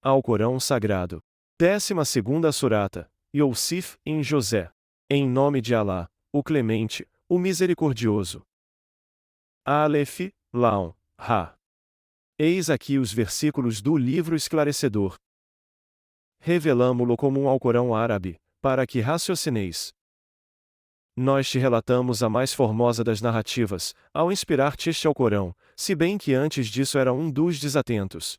Alcorão Sagrado. 12ª Surata. Yusuf, em José. Em nome de Alá, o Clemente, o Misericordioso. Aleph, Lam, Ra. Eis aqui os versículos do livro esclarecedor. Revelamo-lo como um Alcorão árabe, para que raciocineis. Nós te relatamos a mais formosa das narrativas, ao inspirar-te este Alcorão, se bem que antes disso era um dos desatentos.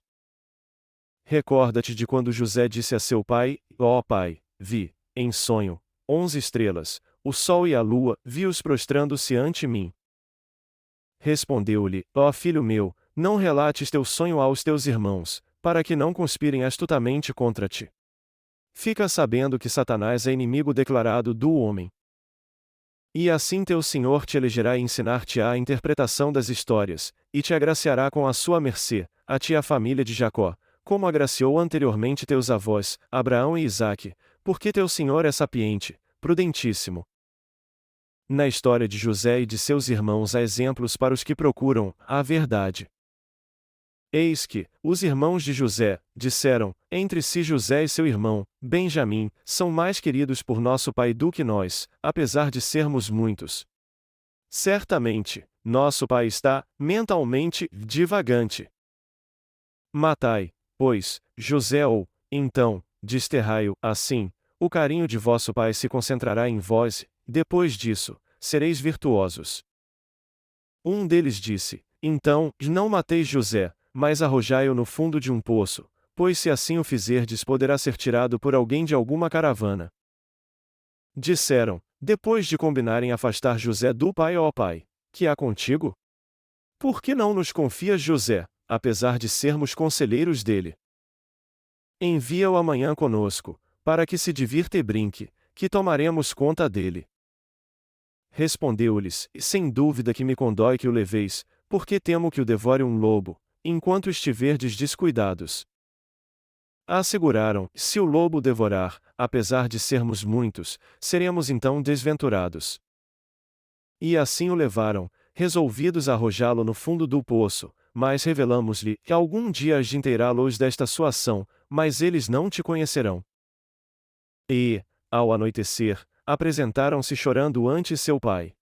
Recorda-te de quando José disse a seu pai: Ó pai, vi, em sonho, 11 estrelas, o sol e a lua, vi-os prostrando-se ante mim. Respondeu-lhe: Ó filho meu, não relates teu sonho aos teus irmãos, para que não conspirem astutamente contra ti. Fica sabendo que Satanás é inimigo declarado do homem. E assim teu Senhor te elegerá e ensinar-te-á a interpretação das histórias, e te agraciará com a sua mercê, a ti e a família de Jacó, como agraciou anteriormente teus avós, Abraão e Isaque, porque teu Senhor é sapiente, prudentíssimo. Na história de José e de seus irmãos há exemplos para os que procuram a verdade. Eis que, os irmãos de José, disseram, entre si José e seu irmão, Benjamim, são mais queridos por nosso pai do que nós, apesar de sermos muitos. Certamente, nosso pai está, mentalmente, divagante. Matai, pois, José ou, então, desterrai-o, assim, o carinho de vosso pai se concentrará em vós, depois disso, sereis virtuosos. Um deles disse, então, não mateis José, mas arrojai-o no fundo de um poço, pois se assim o fizerdes poderá ser tirado por alguém de alguma caravana. Disseram, depois de combinarem afastar José do pai: ó pai, que há contigo? Por que não nos confias José, apesar de sermos conselheiros dele? Envia-o amanhã conosco, para que se divirta e brinque, que tomaremos conta dele. Respondeu-lhes, sem dúvida que me condói que o leveis, porque temo que o devore um lobo, enquanto estiverdes descuidados. Asseguraram, se o lobo devorar, apesar de sermos muitos, seremos então desventurados. E assim o levaram, resolvidos a arrojá-lo no fundo do poço, mas revelamos-lhe que algum dia hás de inteirá-los desta sua ação, mas eles não te conhecerão. E, ao anoitecer, apresentaram-se chorando ante seu pai.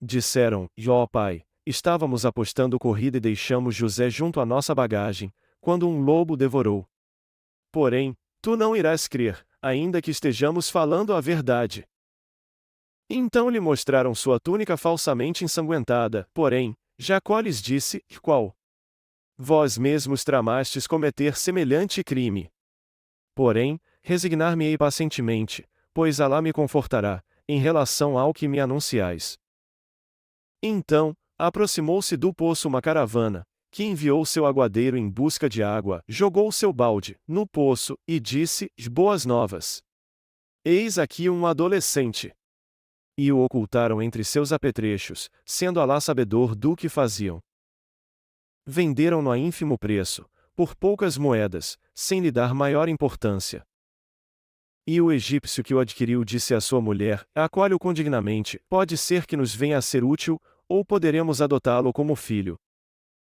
Disseram, ó pai, estávamos apostando corrida e deixamos José junto à nossa bagagem, quando um lobo devorou. Porém, tu não irás crer, ainda que estejamos falando a verdade. Então lhe mostraram sua túnica falsamente ensanguentada, porém, Jacó lhes disse, qual? Vós mesmos tramastes cometer semelhante crime. Porém, resignar-me-ei pacientemente, pois Alá me confortará, em relação ao que me anunciais. Então, aproximou-se do poço uma caravana, que enviou seu aguadeiro em busca de água, jogou seu balde no poço, e disse, boas novas. Eis aqui um adolescente. E o ocultaram entre seus apetrechos, sendo Alá sabedor do que faziam. Venderam-no a ínfimo preço, por poucas moedas, sem lhe dar maior importância. E o egípcio que o adquiriu disse à sua mulher, acolhe-o condignamente, pode ser que nos venha a ser útil, ou poderemos adotá-lo como filho.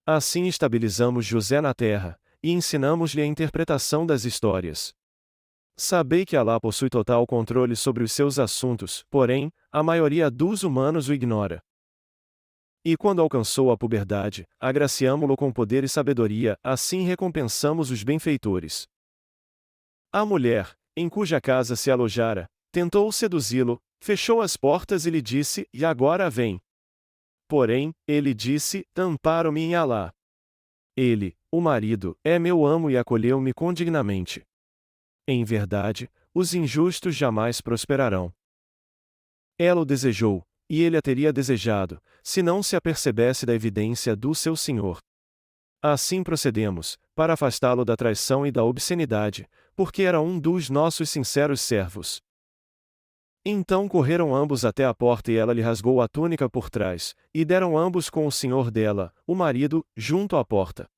Assim estabilizamos José na terra, e ensinamos-lhe a interpretação das histórias. Sabei que Alá possui total controle sobre os seus assuntos, porém, a maioria dos humanos o ignora. E quando alcançou a puberdade, agraciamo-lo com poder e sabedoria, assim recompensamos os benfeitores. A mulher, em cuja casa se alojara, tentou seduzi-lo, fechou as portas e lhe disse, e agora vem. Porém, ele disse, amparo-me em Alá. Ele, o marido, é meu amo e acolheu-me condignamente. Em verdade, os injustos jamais prosperarão. Ela o desejou, e ele a teria desejado, se não se apercebesse da evidência do seu senhor. Assim procedemos, para afastá-lo da traição e da obscenidade, porque era um dos nossos sinceros servos. Então correram ambos até a porta e ela lhe rasgou a túnica por trás, e deram ambos com o senhor dela, o marido, junto à porta.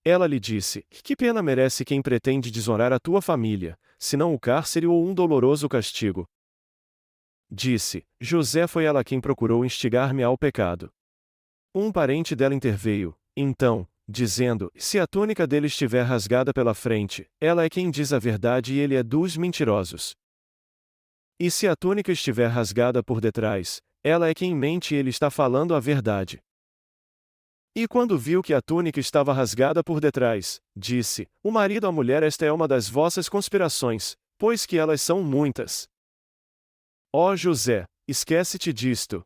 Ela lhe disse, que pena merece quem pretende desonrar a tua família, senão o cárcere ou um doloroso castigo. Disse, José foi ela quem procurou instigar-me ao pecado. Um parente dela interveio, então, dizendo: se a túnica dele estiver rasgada pela frente, ela é quem diz a verdade e ele é dos mentirosos. E se a túnica estiver rasgada por detrás, ela é quem mente e ele está falando a verdade. E quando viu que a túnica estava rasgada por detrás, disse: o marido à mulher, esta é uma das vossas conspirações, pois que elas são muitas. Ó José, esquece-te disto.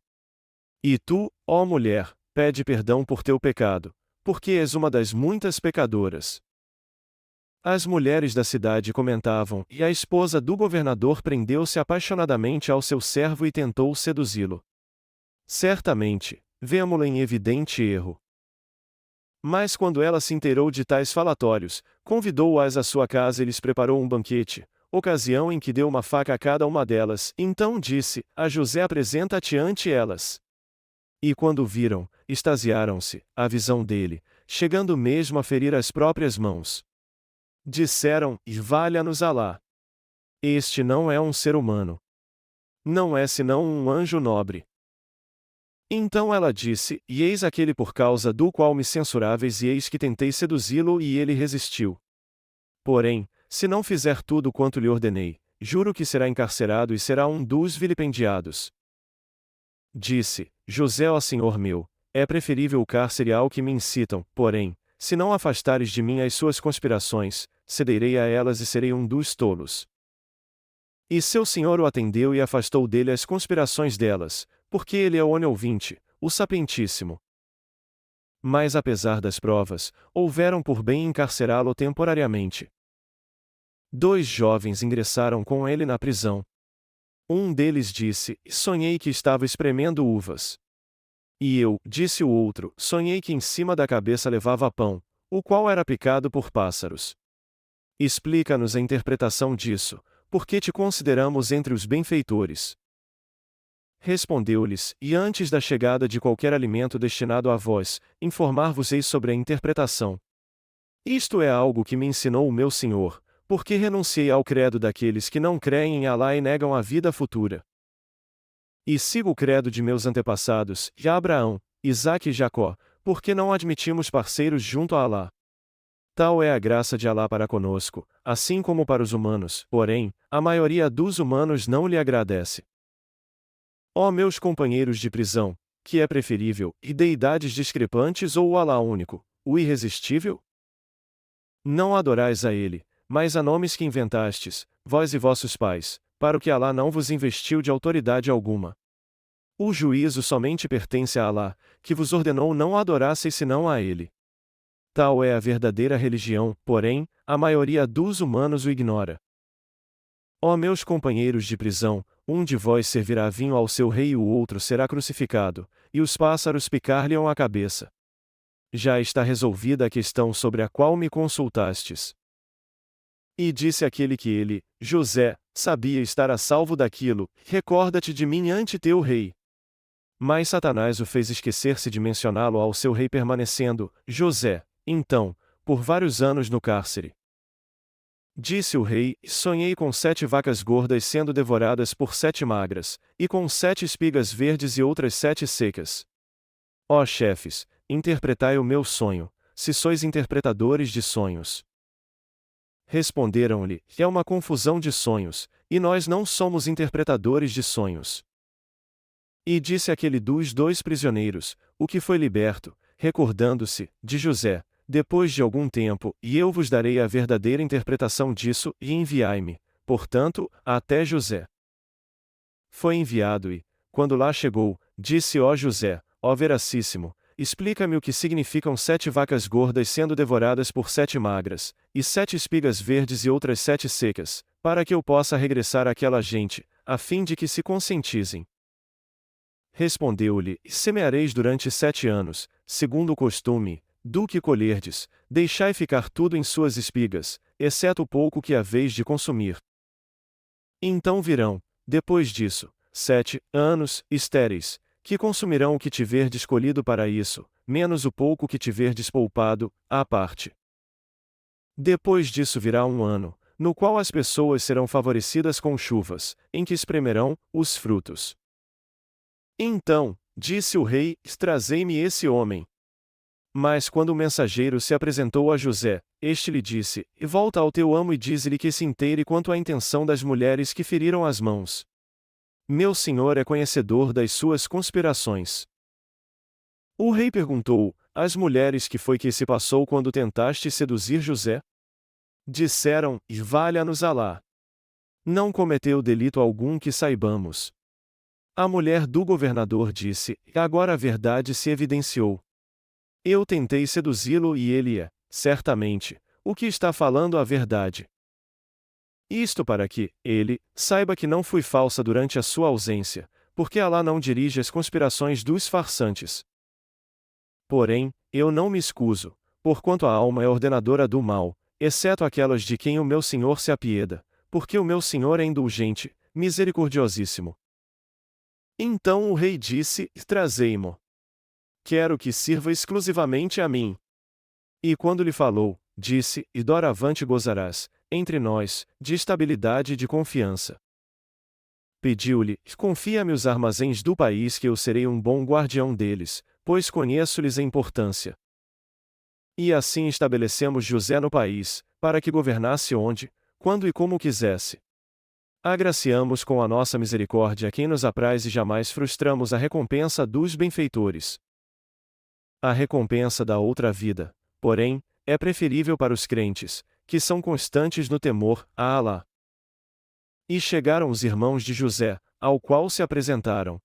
E tu, ó mulher, pede perdão por teu pecado, porque és uma das muitas pecadoras. As mulheres da cidade comentavam, e a esposa do governador prendeu-se apaixonadamente ao seu servo e tentou seduzi-lo. Certamente, vemo-la em evidente erro. Mas quando ela se inteirou de tais falatórios, convidou-as à sua casa e lhes preparou um banquete, ocasião em que deu uma faca a cada uma delas. Então disse: a José, apresenta-te ante elas. E quando viram, extasiaram-se, à visão dele, chegando mesmo a ferir as próprias mãos. Disseram: e valha-nos Alá. Este não é um ser humano. Não é senão um anjo nobre. Então ela disse: e eis aquele por causa do qual me censuráveis, e eis que tentei seduzi-lo e ele resistiu. Porém, se não fizer tudo quanto lhe ordenei, juro que será encarcerado e será um dos vilipendiados. Disse: José, ó Senhor meu, é preferível o cárcere ao que me incitam, porém, se não afastares de mim as suas conspirações, cederei a elas e serei um dos tolos. E seu senhor o atendeu e afastou dele as conspirações delas, porque ele é o oniovinte, o sapientíssimo. Mas apesar das provas, houveram por bem encarcerá-lo temporariamente. 2 jovens ingressaram com ele na prisão. Um deles disse: sonhei que estava espremendo uvas. E eu, disse o outro, sonhei que em cima da cabeça levava pão, o qual era picado por pássaros. Explica-nos a interpretação disso, porque te consideramos entre os benfeitores. Respondeu-lhes: e antes da chegada de qualquer alimento destinado a vós, informar-vos-eis sobre a interpretação. Isto é algo que me ensinou o meu Senhor, porque renunciei ao credo daqueles que não creem em Alá e negam a vida futura. E sigo o credo de meus antepassados, de Abraão, Isaque e Jacó, porque não admitimos parceiros junto a Alá. Tal é a graça de Alá para conosco, assim como para os humanos, porém, a maioria dos humanos não lhe agradece. Ó meus companheiros de prisão, que é preferível, e deidades discrepantes ou o Alá único, o irresistível? Não adorais a ele, mas a nomes que inventastes, vós e vossos pais, para o que Alá não vos investiu de autoridade alguma. O juízo somente pertence a Alá, que vos ordenou não adorasseis senão a ele. Tal é a verdadeira religião, porém, a maioria dos humanos o ignora. Ó meus companheiros de prisão, um de vós servirá vinho ao seu rei e o outro será crucificado, e os pássaros picar-lhe-ão a cabeça. Já está resolvida a questão sobre a qual me consultastes. E disse aquele que ele, José, sabia estar a salvo daquilo: recorda-te de mim ante teu rei. Mas Satanás o fez esquecer-se de mencioná-lo ao seu rei, permanecendo, José, então, por vários anos no cárcere. Disse o rei: sonhei com 7 vacas gordas sendo devoradas por 7 magras, e com 7 espigas verdes e outras 7 secas. Ó chefes, interpretai o meu sonho, se sois interpretadores de sonhos. Responderam-lhe: é uma confusão de sonhos, e nós não somos interpretadores de sonhos. E disse aquele dos 2 prisioneiros, o que foi liberto, recordando-se, de José: depois de algum tempo, e eu vos darei a verdadeira interpretação disso, e enviai-me, portanto, até José. Foi enviado e, quando lá chegou, disse: ó José, ó Veracíssimo, explica-me o que significam 7 vacas gordas sendo devoradas por 7 magras, e 7 espigas verdes e outras 7 secas, para que eu possa regressar àquela gente, a fim de que se conscientizem. Respondeu-lhe: semeareis durante 7 anos, segundo o costume, do que colherdes, deixai ficar tudo em suas espigas, exceto o pouco que haveis de consumir. Então virão, depois disso, 7 anos, estéreis, que consumirão o que tiverdes colhido para isso, menos o pouco que tiverdes poupado, à parte. Depois disso virá um ano, no qual as pessoas serão favorecidas com chuvas, em que espremerão os frutos. Então, disse o rei: trazei-me esse homem. Mas quando o mensageiro se apresentou a José, este lhe disse: Volta ao teu amo e dize-lhe que se inteire quanto à intenção das mulheres que feriram as mãos. Meu senhor é conhecedor das suas conspirações. O rei perguntou: As mulheres que foi que se passou quando tentaste seduzir José? Disseram: Valha-nos Alá. Não cometeu delito algum que saibamos. A mulher do governador disse: Agora a verdade se evidenciou. Eu tentei seduzi-lo e ele é, certamente, o que está falando a verdade. Isto para que, ele, saiba que não fui falsa durante a sua ausência, porque Alá não dirige as conspirações dos farsantes. Porém, eu não me excuso, porquanto a alma é ordenadora do mal, exceto aquelas de quem o meu Senhor se apieda, porque o meu Senhor é indulgente, misericordiosíssimo. Então o rei disse: Trazei-mo. Quero que sirva exclusivamente a mim. E quando lhe falou, disse: E doravante gozarás, entre nós, de estabilidade e de confiança. Pediu-lhe: Confia-me os armazéns do país que eu serei um bom guardião deles, pois conheço-lhes a importância. E assim estabelecemos José no país, para que governasse onde, quando e como quisesse. Agraciamos com a nossa misericórdia quem nos apraz e jamais frustramos a recompensa dos benfeitores. A recompensa da outra vida, porém, é preferível para os crentes, que são constantes no temor a Alá. E chegaram os irmãos de José, ao qual se apresentaram.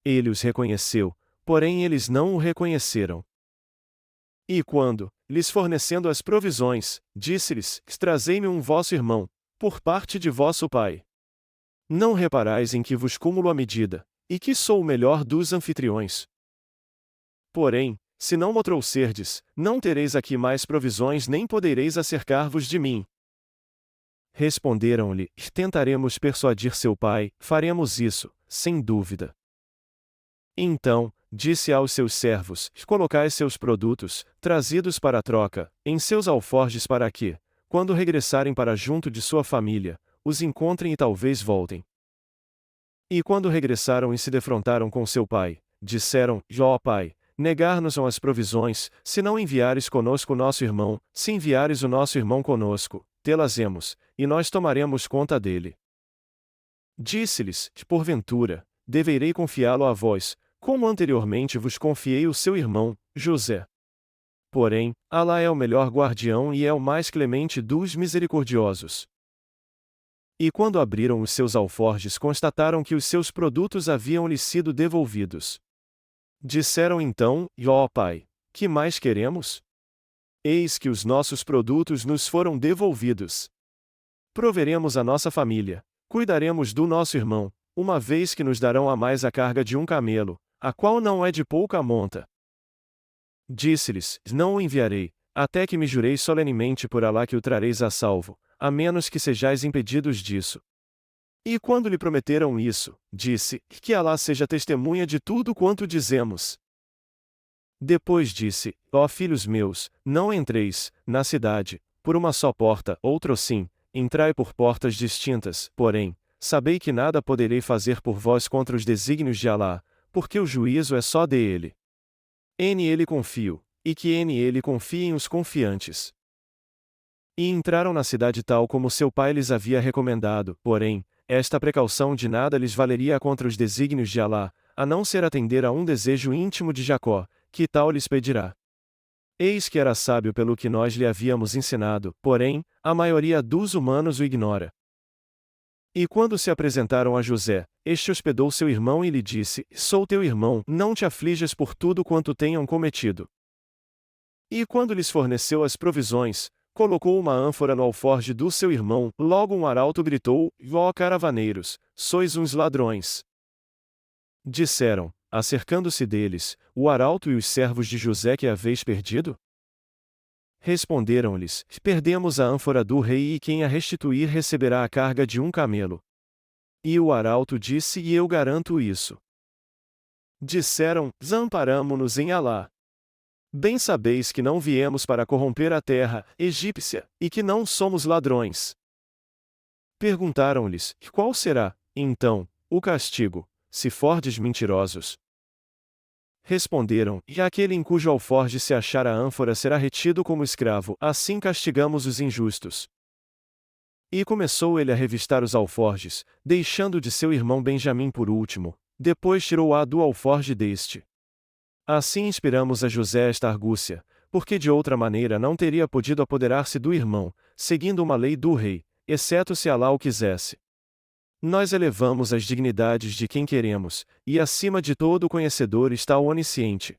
Ele os reconheceu, porém eles não o reconheceram. E quando, lhes fornecendo as provisões, disse-lhes: Trazei-me um vosso irmão, por parte de vosso pai. Não reparais em que vos cúmulo a medida, e que sou o melhor dos anfitriões. Porém, se não mo trouxerdes, não tereis aqui mais provisões nem podereis acercar-vos de mim. Responderam-lhe: Tentaremos persuadir seu pai, faremos isso, sem dúvida. Então, disse aos seus servos: Colocai seus produtos, trazidos para a troca, em seus alforjes para que, quando regressarem para junto de sua família, os encontrem e talvez voltem. E quando regressaram e se defrontaram com seu pai, disseram: Ó pai, negar-nos as provisões, se não enviares conosco nosso irmão, se enviares o nosso irmão conosco, tê-las-emos, e nós tomaremos conta dele. Disse-lhes: Porventura, deverei confiá-lo a vós, como anteriormente vos confiei o seu irmão, José. Porém, Alá é o melhor guardião e é o mais clemente dos misericordiosos. E quando abriram os seus alforjes constataram que os seus produtos haviam-lhes sido devolvidos. Disseram então: Ó pai, que mais queremos? Eis que os nossos produtos nos foram devolvidos. Proveremos a nossa família, cuidaremos do nosso irmão, uma vez que nos darão a mais a carga de um camelo, a qual não é de pouca monta. Disse-lhes: Não o enviarei, até que me jureis solenemente por Alá que o trareis a salvo, a menos que sejais impedidos disso. E quando lhe prometeram isso, disse: Que Alá seja testemunha de tudo quanto dizemos. Depois disse: Ó filhos meus, não entreis, na cidade, por uma só porta, sim, entrai por portas distintas, porém, sabei que nada poderei fazer por vós contra os desígnios de Alá, porque o juízo é só de ele. Nele confio, e que nele confiem os confiantes. E entraram na cidade tal como seu pai lhes havia recomendado, porém, esta precaução de nada lhes valeria contra os desígnios de Alá, a não ser atender a um desejo íntimo de Jacó, que tal lhes pedirá. Eis que era sábio pelo que nós lhe havíamos ensinado, porém, a maioria dos humanos o ignora. E quando se apresentaram a José, este hospedou seu irmão e lhe disse: Sou teu irmão, não te aflijas por tudo quanto tenham cometido. E quando lhes forneceu as provisões, colocou uma ânfora no alforje do seu irmão, logo um arauto gritou: Ó caravaneiros, sois uns ladrões. Disseram, acercando-se deles, o arauto e os servos de José que haveis perdido? Responderam-lhes: Perdemos a ânfora do rei e quem a restituir receberá a carga de um camelo. E o arauto disse: E eu garanto isso. Disseram: Zamparamo-nos em Alá. Bem sabeis que não viemos para corromper a terra egípcia, e que não somos ladrões. Perguntaram-lhes: Qual será, então, o castigo, se fordes mentirosos? Responderam: E aquele em cujo alforje se achar a ânfora será retido como escravo, assim castigamos os injustos. E começou ele a revistar os alforjes, deixando de seu irmão Benjamim por último, depois tirou-a do alforje deste. Assim inspiramos a José esta argúcia, porque de outra maneira não teria podido apoderar-se do irmão, seguindo uma lei do rei, exceto se Alá o quisesse. Nós elevamos as dignidades de quem queremos, e acima de todo o conhecedor está o onisciente.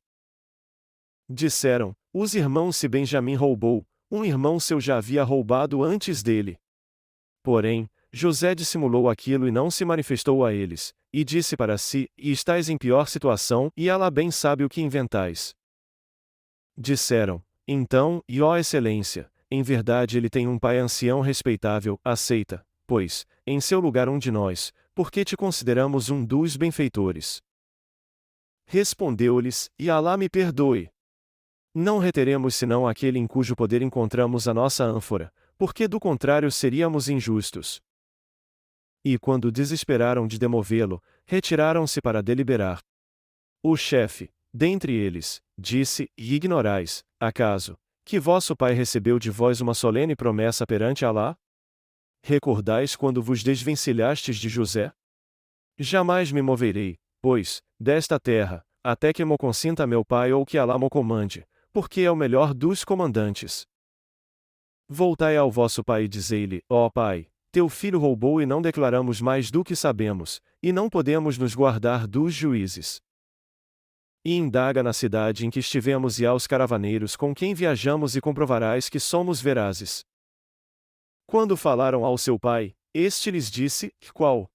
Disseram: os irmãos se Benjamim roubou, um irmão seu já havia roubado antes dele. Porém, José dissimulou aquilo e não se manifestou a eles, e disse para si: E estáis em pior situação, e Alá bem sabe o que inventais. Disseram, então, e ó excelência, em verdade ele tem um pai ancião respeitável, aceita, pois, em seu lugar um de nós, porque te consideramos um dos benfeitores. Respondeu-lhes: E Alá me perdoe. Não reteremos senão aquele em cujo poder encontramos a nossa ânfora, porque do contrário seríamos injustos. E quando desesperaram de demovê-lo, retiraram-se para deliberar. O chefe, dentre eles, disse: E ignorais, acaso, que vosso pai recebeu de vós uma solene promessa perante Alá? Recordais quando vos desvencilhastes de José? Jamais me moverei, pois, desta terra, até que mo consinta meu pai ou que Alá mo comande, porque é o melhor dos comandantes. Voltai ao vosso pai e dizei-lhe: Ó pai, teu filho roubou e não declaramos mais do que sabemos, e não podemos nos guardar dos juízes. E indaga na cidade em que estivemos e aos caravaneiros com quem viajamos e comprovarás que somos verazes. Quando falaram ao seu pai, este lhes disse: Qual?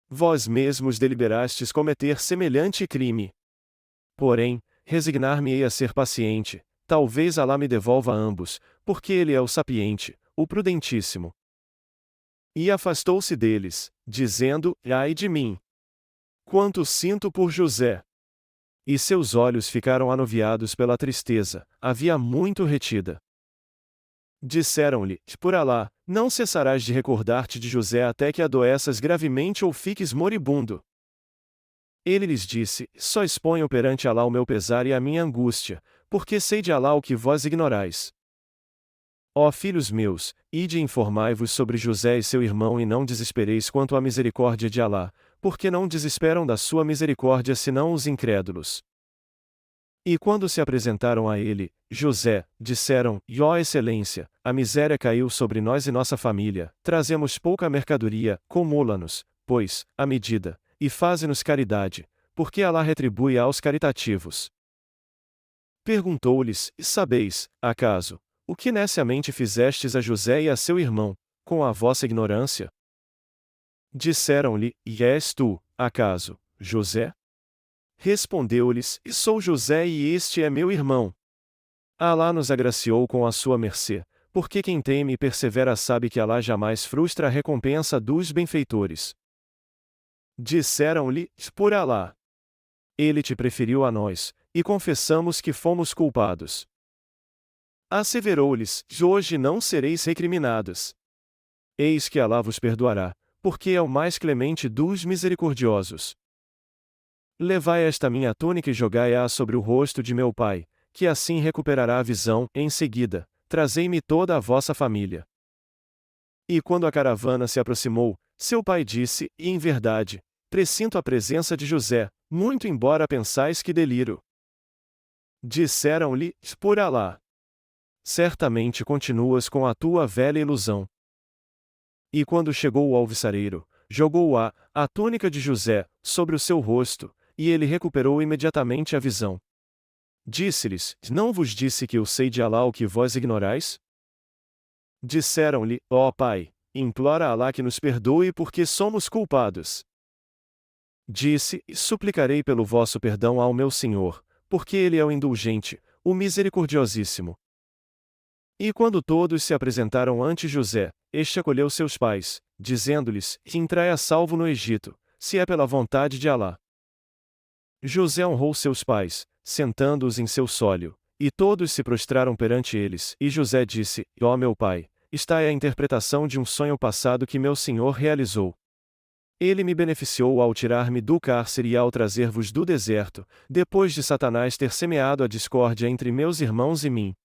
Vós mesmos deliberastes cometer semelhante crime. Porém, resignar-me-ei a ser paciente, talvez Alá me devolva ambos, porque ele é o sapiente, o prudentíssimo. E afastou-se deles, dizendo: Ai de mim! Quanto sinto por José! E seus olhos ficaram anuviados pela tristeza, havia muito retida. Disseram-lhe: Por Alá, não cessarás de recordar-te de José até que adoeças gravemente ou fiques moribundo. Ele lhes disse: Só exponho perante Alá o meu pesar e a minha angústia, porque sei de Alá o que vós ignorais. Ó filhos meus, ide e informai-vos sobre José e seu irmão e não desespereis quanto à misericórdia de Alá, porque não desesperam da sua misericórdia senão os incrédulos. E quando se apresentaram a ele, José, disseram: Ó excelência, a miséria caiu sobre nós e nossa família, trazemos pouca mercadoria, comula-nos, pois, a medida, e faze-nos caridade, porque Alá retribui aos caritativos. Perguntou-lhes: Sabeis, acaso, o que neciamente fizestes a José e a seu irmão, com a vossa ignorância? Disseram-lhe: E és tu, acaso, José? Respondeu-lhes: Sou José e este é meu irmão. Alá nos agraciou com a sua mercê, porque quem teme e persevera sabe que Alá jamais frustra a recompensa dos benfeitores. Disseram-lhe: Por Alá! Ele te preferiu a nós, e confessamos que fomos culpados. Asseverou-lhes: Hoje não sereis recriminados. Eis que Alá vos perdoará, porque é o mais clemente dos misericordiosos. Levai esta minha túnica e jogai-a sobre o rosto de meu pai, que assim recuperará a visão. Em seguida, trazei-me toda a vossa família. E quando a caravana se aproximou, seu pai disse: E em verdade, pressinto a presença de José, muito embora pensais que deliro. Disseram-lhe: Por Alá! Certamente continuas com a tua velha ilusão. E quando chegou o alviçareiro, jogou a túnica de José, sobre o seu rosto, e ele recuperou imediatamente a visão. Disse-lhes: Não vos disse que eu sei de Alá o que vós ignorais? Disseram-lhe: Ó pai, implora a Alá que nos perdoe porque somos culpados. Disse: Suplicarei pelo vosso perdão ao meu Senhor, porque ele é o indulgente, o misericordiosíssimo. E quando todos se apresentaram ante José, este acolheu seus pais, dizendo-lhes: Entrai a salvo no Egito, se é pela vontade de Alá. José honrou seus pais, sentando-os em seu sólio, e todos se prostraram perante eles, e José disse: Ó meu pai, está aí a interpretação de um sonho passado que meu senhor realizou. Ele me beneficiou ao tirar-me do cárcere e ao trazer-vos do deserto, depois de Satanás ter semeado a discórdia entre meus irmãos e mim.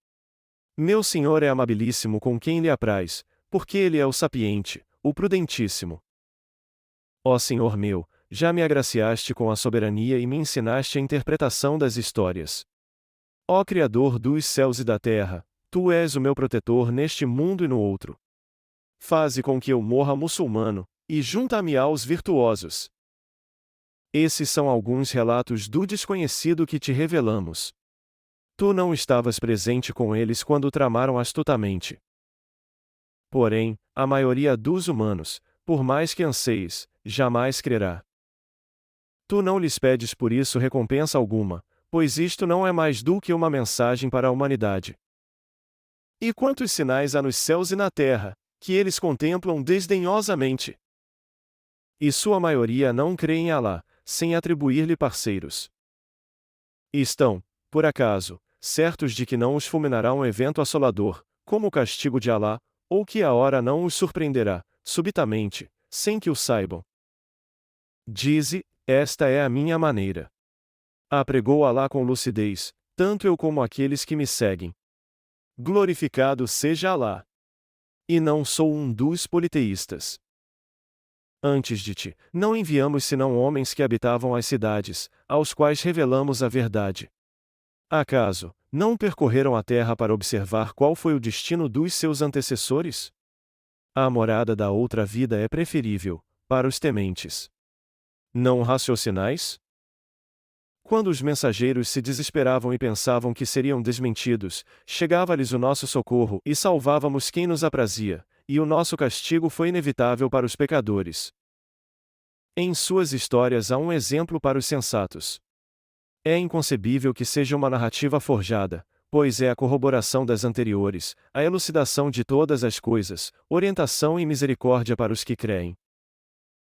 Meu Senhor é amabilíssimo com quem lhe apraz, porque ele é o sapiente, o prudentíssimo. Ó Senhor meu, já me agraciaste com a soberania e me ensinaste a interpretação das histórias. Ó Criador dos céus e da terra, tu és o meu protetor neste mundo e no outro. Faze com que eu morra muçulmano, e junta-me aos virtuosos. Esses são alguns relatos do desconhecido que te revelamos. Tu não estavas presente com eles quando tramaram astutamente. Porém, a maioria dos humanos, por mais que anseies, jamais crerá. Tu não lhes pedes por isso recompensa alguma, pois isto não é mais do que uma mensagem para a humanidade. E quantos sinais há nos céus e na terra, que eles contemplam desdenhosamente? E sua maioria não crê em Alá, sem atribuir-lhe parceiros. E estão, por acaso, certos de que não os fulminará um evento assolador, como o castigo de Alá, ou que a hora não os surpreenderá, subitamente, sem que o saibam. Dize, esta é a minha maneira. Apregou Alá com lucidez, tanto eu como aqueles que me seguem. Glorificado seja Alá. E não sou um dos politeístas. Antes de ti, não enviamos senão homens que habitavam as cidades, aos quais revelamos a verdade. Acaso, não percorreram a terra para observar qual foi o destino dos seus antecessores? A morada da outra vida é preferível, para os tementes. Não raciocinais? Quando os mensageiros se desesperavam e pensavam que seriam desmentidos, chegava-lhes o nosso socorro e salvávamos quem nos aprazia, e o nosso castigo foi inevitável para os pecadores. Em suas histórias há um exemplo para os sensatos. É inconcebível que seja uma narrativa forjada, pois é a corroboração das anteriores, a elucidação de todas as coisas, orientação e misericórdia para os que creem.